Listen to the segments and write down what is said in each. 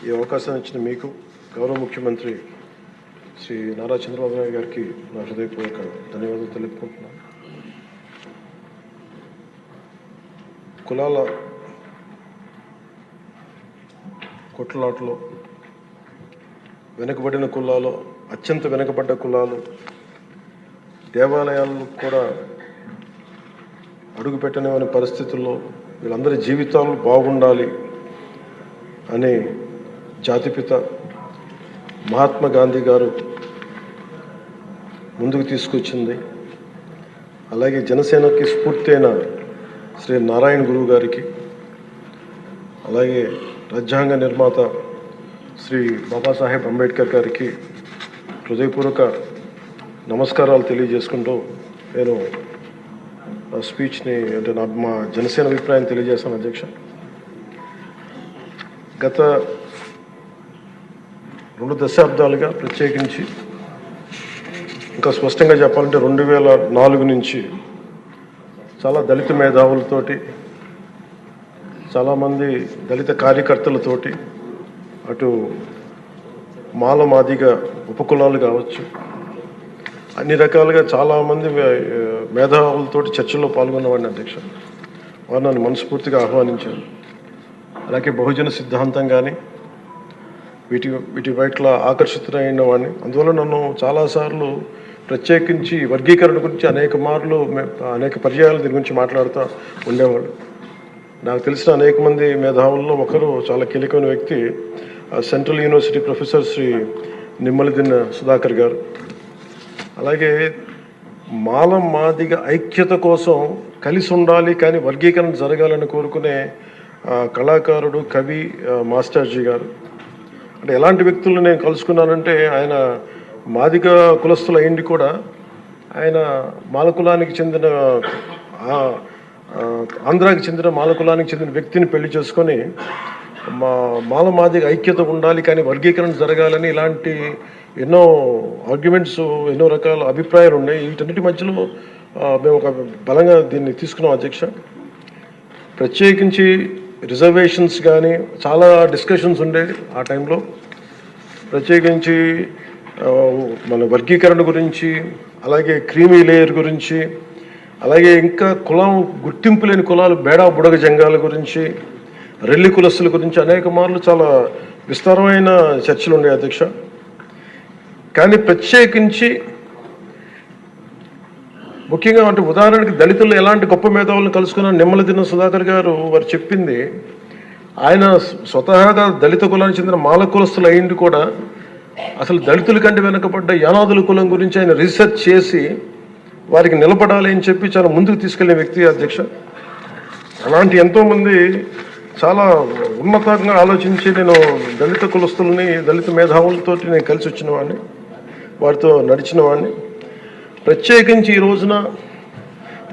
ఈ అవకాశం ఇచ్చిన మీకు గౌరవ ముఖ్యమంత్రి శ్రీ నారా చంద్రబాబు నాయుడు గారికి నా హృదయపూర్వక ధన్యవాదాలు తెలుపుకుంటున్నాను. కులాల కొట్లాటలో వెనుకబడిన కులాలు, అత్యంత వెనుకబడ్డ కులాలు, దేవాలయాలు కూడా అడుగుపెట్టనివని పరిస్థితుల్లో వీళ్ళందరి జీవితాలు బాగుండాలి అనే జాతిపిత మహాత్మా గాంధీ గారు ముందుకు తీసుకొచ్చింది. అలాగే జనసేనకి స్ఫూర్తి అయిన శ్రీ నారాయణ గురువు గారికి, అలాగే రాజ్యాంగ నిర్మాత శ్రీ బాబాసాహెబ్ అంబేద్కర్ గారికి హృదయపూర్వక నమస్కారాలు తెలియజేసుకుంటూ నేను స్పీచ్ని అంటే మా జనసేన అభిప్రాయం తెలియజేస్తాను. అధ్యక్ష, గత 2 దశాబ్దాలుగా ప్రత్యేకించి ఇంకా స్పష్టంగా చెప్పాలంటే 2004 నుంచి చాలా దళిత మేధావులతోటి, చాలామంది దళిత కార్యకర్తలతోటి, అటు మాల మాదిగ ఉపకులాలు కావచ్చు, అన్ని రకాలుగా చాలామంది మేధావులతోటి చర్చల్లో పాల్గొన్నవాడిని. అధ్యక్ష, వారు నన్ను మనస్ఫూర్తిగా ఆహ్వానించారు. అలాగే బహుజన సిద్ధాంతం కానీ వీటి పట్ల ఆకర్షితులైన వాడిని. అందువల్ల నన్ను చాలాసార్లు ప్రత్యేకించి వర్గీకరణ గురించి అనేక పర్యాయాలు దీని గురించి మాట్లాడుతూ ఉండేవాళ్ళు. నాకు తెలిసిన అనేక మంది మేధావుల్లో ఒకరు, చాలా కీలకమైన వ్యక్తి, central university professor Shri Nimmaladinna Sudhakar garu. అలాగే మాల మాదిగ ఐక్యత కోసం కలిసి ఉండాలి కానీ వర్గీకరణ జరగాలని కోరుకునే కళాకారుడు, కవి మాస్టర్జీ గారు. అంటే ఎలాంటి వ్యక్తులను నేను కలుసుకున్నానంటే, ఆయన మాదిగ కులస్తుల అయింది కూడా ఆయన మాలకులానికి చెందిన ఆంధ్రాకి చెందిన మాలకులానికి చెందిన వ్యక్తిని పెళ్లి చేసుకొని మాల మాదిగ ఐక్యత ఉండాలి కానీ వర్గీకరణ జరగాలని ఇలాంటి ఎన్నో ఆర్గ్యుమెంట్స్, ఎన్నో రకాల అభిప్రాయాలు ఉన్నాయి. వీటన్నిటి మధ్యలో మేము ఒక బలంగా దీన్ని తీసుకున్నాం. అధ్యక్ష, ప్రత్యేకించి రిజర్వేషన్స్ కానీ చాలా డిస్కషన్స్ ఉండేవి ఆ టైంలో. ప్రత్యేకించి మన వర్గీకరణ గురించి, అలాగే క్రీమీ లేయర్ గురించి, అలాగే ఇంకా కులం గుర్తింపు లేని కులాలు, బేడా బుడగ జంగాల గురించి, రెల్లి కులస్తుల గురించి అనేక మార్లు చాలా విస్తారమైన చర్చలు ఉండేవి. అధ్యక్ష, కానీ ప్రత్యేకించి ముఖ్యంగా అంటే ఉదాహరణకి దళితులు ఎలాంటి గొప్ప మేధావులను కలుసుకున్న నిమ్మలదిన్న సుధాకర్ గారు, వారు చెప్పింది, ఆయన స్వతహాగా దళిత కులానికి చెందిన మాల కులస్తులు అయింది కూడా అసలు దళితుల కంటే వెనుకబడ్డ యానాదుల కులం గురించి ఆయన రీసెర్చ్ చేసి వారికి నిలబడాలి అని చెప్పి చాలా ముందుకు తీసుకెళ్లే వ్యక్తి. అధ్యక్ష, అలాంటి ఎంతోమంది చాలా ఉన్నతంగా ఆలోచించి నేను దళిత కులస్తుల్ని, దళిత మేధావులతో నేను కలిసి వచ్చిన వాడిని, వారితో నడిచిన వాడిని. ప్రత్యేకించి ఈ రోజున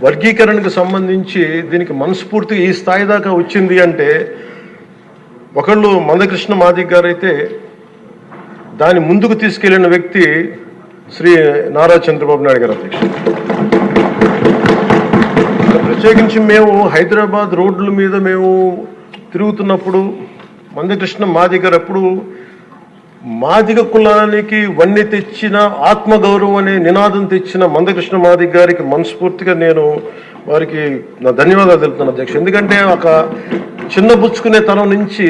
వర్గీకరణకు సంబంధించి దీనికి మనస్ఫూర్తిగా ఈ స్థాయి దాకా వచ్చింది అంటే, ఒకళ్ళు మందకృష్ణ మాదిగ గారు అయితే, దాన్ని ముందుకు తీసుకెళ్లిన వ్యక్తి శ్రీ నారా చంద్రబాబు నాయుడు గారు. అధ్యక్ష, ప్రత్యేకించి మేము హైదరాబాద్ రోడ్ల మీద మేము తిరుగుతున్నప్పుడు మందకృష్ణ మాదిగ గారు అప్పుడు మాదిగ కులానికి వన్నె తెచ్చిన, ఆత్మగౌరవం అనే నినాదం తెచ్చిన మందకృష్ణ మాదిగ గారికి మనస్ఫూర్తిగా నేను వారికి నా ధన్యవాదాలు తెలుపుతున్నాను. అధ్యక్ష, ఎందుకంటే ఒక చిన్నబుచ్చుకునే తనం నుంచి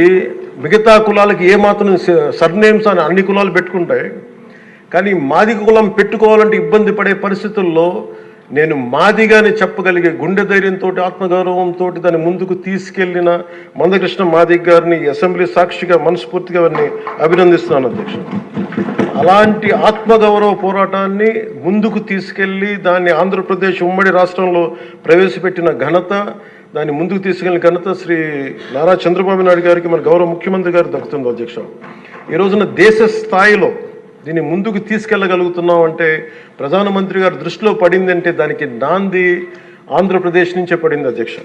మిగతా కులాలకి ఏమాత్రం సర్నేమ్స్ అని అన్ని కులాలు పెట్టుకుంటాయి, కానీ మాదిగ కులం పెట్టుకోవాలంటే ఇబ్బంది పడే పరిస్థితుల్లో నేను మాదిగానే చెప్పగలిగే గుండె ధైర్యంతో, ఆత్మగౌరవంతో దాన్ని ముందుకు తీసుకెళ్లిన మందకృష్ణ మాదిగ గారిని అసెంబ్లీ సాక్షిగా మనస్ఫూర్తిగా వారిని అభినందిస్తున్నాను. అధ్యక్ష, అలాంటి ఆత్మగౌరవ పోరాటాన్ని ముందుకు తీసుకెళ్లి దాన్ని ఆంధ్రప్రదేశ్ ఉమ్మడి రాష్ట్రంలో ప్రవేశపెట్టిన ఘనత, దాన్ని ముందుకు తీసుకెళ్లిన ఘనత శ్రీ నారా చంద్రబాబు నాయుడు గారికి, మన గౌరవ ముఖ్యమంత్రి గారు దక్కుతుంది. అధ్యక్ష, ఈ రోజున దేశ స్థాయిలో దీన్ని ముందుకు తీసుకెళ్ళగలుగుతున్నాం అంటే, ప్రధానమంత్రి గారు దృష్టిలో పడింది అంటే దానికి నాంది ఆంధ్రప్రదేశ్ నుంచే పడింది. అధ్యక్ష,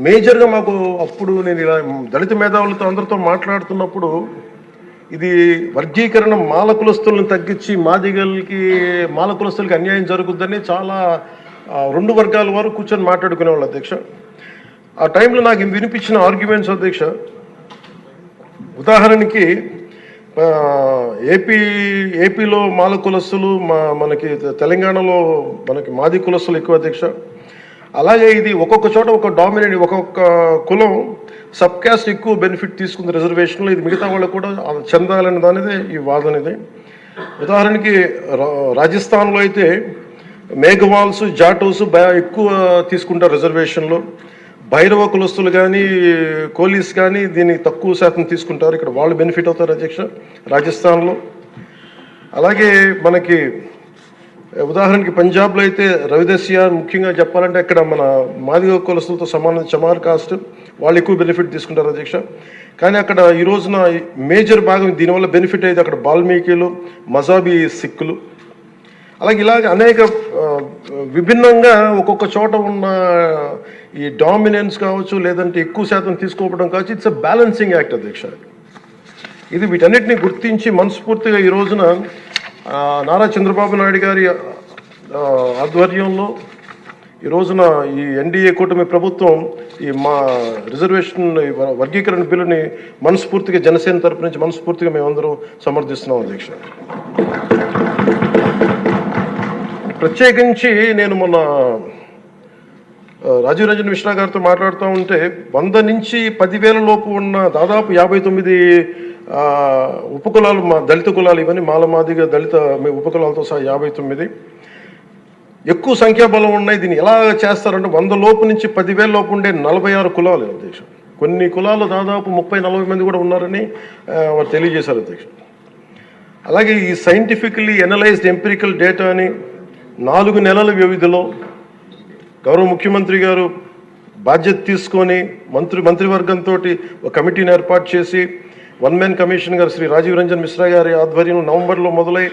మేజర్గా మాకు అప్పుడు నేను ఇలా దళిత మేధావులతో అందరితో మాట్లాడుతున్నప్పుడు, ఇది వర్గీకరణ మాల కులస్తులను తగ్గించి మాల కులస్తులకి అన్యాయం జరుగుద్దని చాలా 2 వర్గాల వారు కూర్చొని మాట్లాడుకునేవాళ్ళు. అధ్యక్ష, ఆ టైంలో నాకు వినిపించిన ఆర్గ్యుమెంట్స్ అధ్యక్ష, ఉదాహరణకి ఏపీలో మాల కులస్తులు, మనకి తెలంగాణలో మనకి మాది కులస్తులు ఎక్కువ అధ్యక్ష. అలాగే ఇది ఒక్కొక్క చోట ఒక డామినేట్, ఒక్కొక్క కులం సబ్ క్యాస్ట్ ఎక్కువ బెనిఫిట్ తీసుకుంది రిజర్వేషన్లో, ఇది మిగతా వాళ్ళకు కూడా చెందాలనే దానిదే ఈ వాదన ఇది. ఉదాహరణకి రాజస్థాన్లో అయితే మేఘవాల్స్, జాటోస్ ఎక్కువ తీసుకుంటారు రిజర్వేషన్లో. భైరవ కులస్తులు కానీ కోలీస్ కానీ దీన్ని తక్కువ శాతం తీసుకుంటారు. ఇక్కడ వాళ్ళు బెనిఫిట్ అవుతారు అధ్యక్ష రాజస్థాన్లో. అలాగే మనకి ఉదాహరణకి పంజాబ్లో అయితే రవిదస్య, ముఖ్యంగా చెప్పాలంటే అక్కడ మన మాదిగ కులస్తులతో సమాన చమార్ కాస్ట్, వాళ్ళు ఎక్కువ బెనిఫిట్ తీసుకుంటారు అధ్యక్ష. కానీ అక్కడ ఈ రోజున మేజర్ భాగం దీనివల్ల బెనిఫిట్ అయితే అక్కడ బాల్మీకిలు, మజాబీ సిక్కులు, అలాగే ఇలాగ అనేక విభిన్నంగా ఒక్కొక్క చోట ఉన్న ఈ డామినెన్స్ కావచ్చు, లేదంటే ఎక్కువ శాతం తీసుకోవడం కావచ్చు, ఇట్స్ అ బ్యాలెన్సింగ్ యాక్ట్ అధ్యక్ష. ఇది వీటన్నిటిని గుర్తించి మనస్ఫూర్తిగా ఈ రోజున నారా చంద్రబాబు నాయుడు గారి ఆధ్వర్యంలో ఈ రోజున ఈ ఎన్డీఏ కూటమి ప్రభుత్వం ఈ మా రిజర్వేషన్ వర్గీకరణ బిల్లుని మనస్ఫూర్తిగా జనసేన తరపు నుంచి మనస్ఫూర్తిగా మేమందరం సమర్థిస్తున్నాం అధ్యక్ష. ప్రత్యేకించి నేను మొన్న రాజీవ్ రంజన్ మిశ్రా గారితో మాట్లాడుతూ ఉంటే 100 నుంచి 10,000 లోపు ఉన్న దాదాపు 59 ఉపకులాలు, మా దళిత కులాలు, ఇవన్నీ మాలమాదిగా దళిత ఉపకులాలతో సహా 59 ఎక్కువ సంఖ్యాబలం ఉన్నాయి. దీన్ని ఎలా చేస్తారంటే 100 లోపు నుంచి 10,000 లోపు ఉండే 46 కులాలు అధ్యక్ష. కొన్ని కులాలు దాదాపు 30-40 మంది కూడా ఉన్నారని వారు తెలియజేశారు అధ్యక్ష. అలాగే ఈ సైంటిఫికలీ ఎనలైజ్డ్ ఎంపిరికల్ డేటాని 4 నెలల వ్యవధిలో గౌరవ ముఖ్యమంత్రి గారు బాధ్యత తీసుకొని మంత్రివర్గంతో ఒక కమిటీని ఏర్పాటు చేసి వన్ మ్యాన్ కమిషన్ గారు శ్రీ రాజీవ్ రంజన్ మిశ్రా గారి ఆధ్వర్యంలో నవంబర్లో మొదలై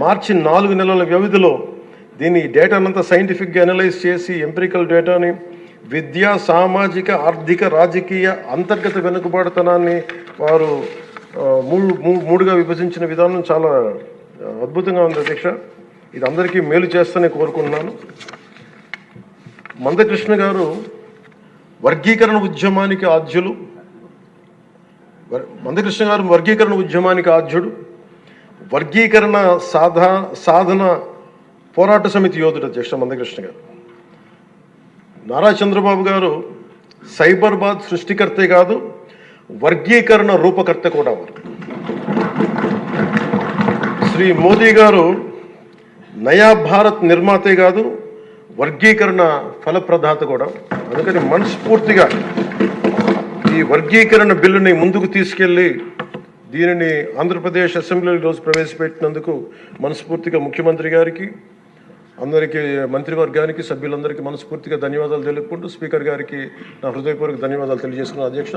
మార్చి 4 నెలల వ్యవధిలో దీన్ని డేటానంతా సైంటిఫిక్గా అనలైజ్ చేసి ఎంపిరికల్ డేటాని విద్యా, సామాజిక, ఆర్థిక, రాజకీయ అంతర్గత వెనుకబాటుతనాన్ని వారు మూడుగా విభజించిన విధానం చాలా అద్భుతంగా ఉంది అధ్యక్ష. ఇది అందరికీ మేలు చేస్తూనే కోరుకుంటున్నాను. మందకృష్ణ గారు వర్గీకరణ ఉద్యమానికి ఆద్యులు. మందకృష్ణ గారు వర్గీకరణ ఉద్యమానికి ఆద్యుడు, వర్గీకరణ సాధన పోరాట సమితి యోధుడు అధ్యక్ష మందకృష్ణ గారు. నారా చంద్రబాబు గారు సైబరాబాద్ సృష్టికర్తే కాదు, వర్గీకరణ రూపకర్త కూడా వారు. శ్రీ మోదీ గారు నయా భారత్ నిర్మాతే కాదు, వర్గీకరణ ఫలప్రదాత కూడా. అందుకని మనస్ఫూర్తిగా ఈ వర్గీకరణ బిల్లుని ముందుకు తీసుకెళ్ళి దీనిని ఆంధ్రప్రదేశ్ అసెంబ్లీలో ఈరోజు ప్రవేశపెట్టినందుకు మనస్ఫూర్తిగా ముఖ్యమంత్రి గారికి, అందరికీ, మంత్రివర్గానికి, సభ్యులందరికీ మనస్ఫూర్తిగా ధన్యవాదాలు తెలుపుకుంటూ స్పీకర్ గారికి నా హృదయపూర్వక ధన్యవాదాలు తెలియజేసుకున్నాను అధ్యక్ష.